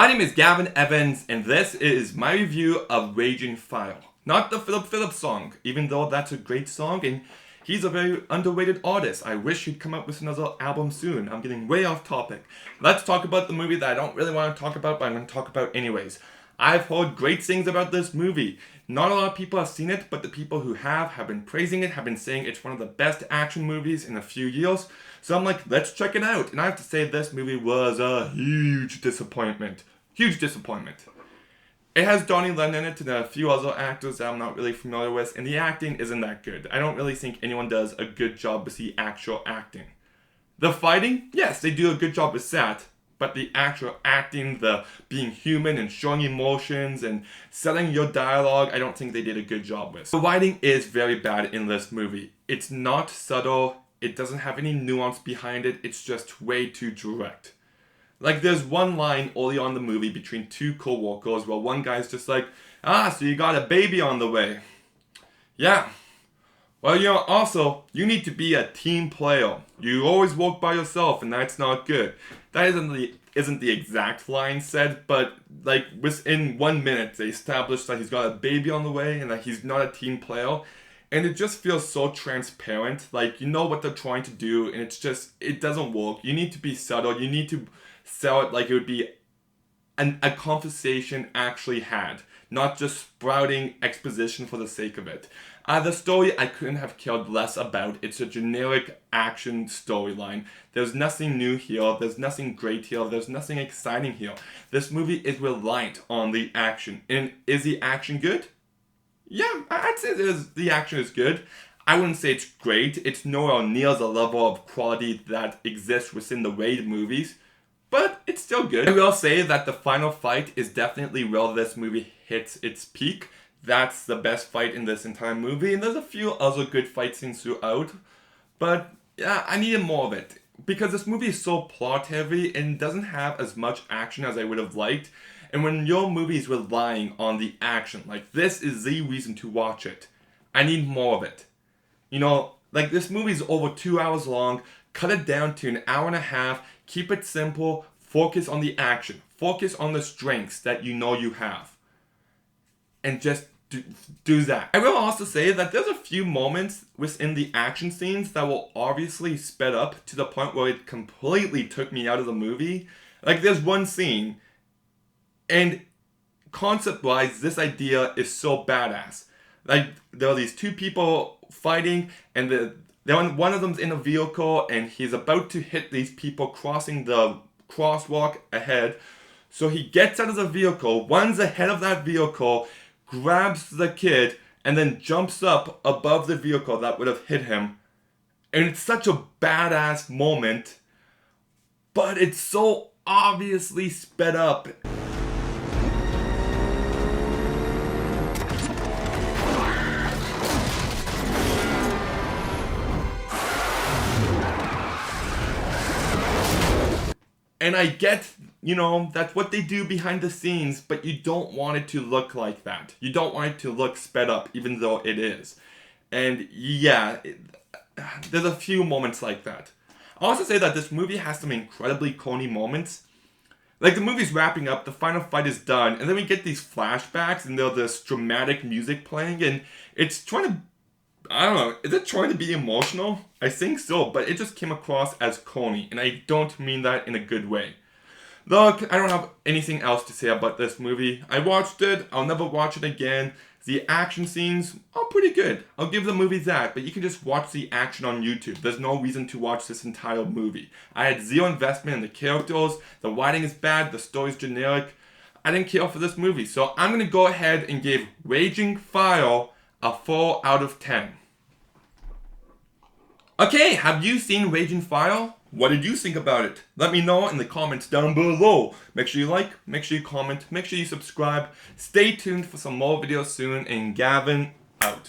My name is Gavin Evans, and this is my review of Raging Fire. Not the Philip Phillips song, even though that's a great song, and he's a very underrated artist. I wish he'd come up with another album soon. I'm getting way off topic. Let's talk about the movie that I don't really want to talk about, but I'm going to talk about anyways. I've heard great things about this movie. Not a lot of people have seen it, but the people who have been praising it, have been saying it's one of the best action movies in a few years. So I'm like, let's check it out. And I have to say this movie was a huge disappointment. Huge disappointment. It has Donnie Yen in it and a few other actors that I'm not really familiar with, and the acting isn't that good. I don't really think anyone does a good job with the actual acting. The fighting, yes, they do a good job with that, but the actual acting, the being human and showing emotions and selling your dialogue, I don't think they did a good job with. The writing is very bad in this movie. It's not subtle, it doesn't have any nuance behind it, it's just way too direct. Like, there's one line early on in the movie between two co-workers where one guy's just like, so you got a baby on the way. Yeah. Well, also, you need to be a team player. You always work by yourself, and that's not good. That isn't the exact line said, but, like, within 1 minute, they established that he's got a baby on the way and that he's not a team player. And it just feels so transparent. Like, you know what they're trying to do, and it doesn't work. You need to be subtle. You need to sell it like it would be a conversation actually had, not just sprouting exposition for the sake of it. The story I couldn't have cared less about. It's a generic action storyline. There's nothing new here. There's nothing great here. There's nothing exciting here. This movie is reliant on the action. And is the action good? Yeah, I'd say the action is good. I wouldn't say it's great. It's nowhere near the level of quality that exists within the Raid movies, but it's still good. I will say that the final fight is definitely where this movie hits its peak. That's the best fight in this entire movie, and there's a few other good fight scenes throughout, but yeah, I needed more of it, because this movie is so plot heavy and doesn't have as much action as I would have liked. And when your movie is relying on the action, like, this is the reason to watch it, I need more of it. Like, this movie is over 2 hours long. Cut it down to an hour and a half. Keep it simple. Focus on the action. Focus on the strengths that you know you have. And just do that. I will also say that there's a few moments within the action scenes that were obviously sped up to the point where it completely took me out of the movie. Like, there's one scene, and concept-wise, this idea is so badass. Like, there are these two people fighting, and one of them's in a vehicle, and he's about to hit these people crossing the crosswalk ahead. So he gets out of the vehicle, runs ahead of that vehicle, grabs the kid, and then jumps up above the vehicle that would have hit him. And it's such a badass moment, but it's so obviously sped up. And I get, that's what they do behind the scenes, but you don't want it to look like that. You don't want it to look sped up, even though it is. And yeah, there's a few moments like that. I'll also say that this movie has some incredibly corny moments. Like, the movie's wrapping up, the final fight is done, and then we get these flashbacks, and there's this dramatic music playing, and it's trying to, I don't know, is it trying to be emotional? I think so, but it just came across as corny, and I don't mean that in a good way. Look, I don't have anything else to say about this movie. I watched it, I'll never watch it again. The action scenes are pretty good. I'll give the movie that, but you can just watch the action on YouTube. There's no reason to watch this entire movie. I had zero investment in the characters, the writing is bad, the story's generic. I didn't care for this movie, so I'm gonna go ahead and give Raging Fire a 4 out of 10. Okay, have you seen Raging Fire? What did you think about it? Let me know in the comments down below. Make sure you like, make sure you comment, make sure you subscribe. Stay tuned for some more videos soon, and Gavin out.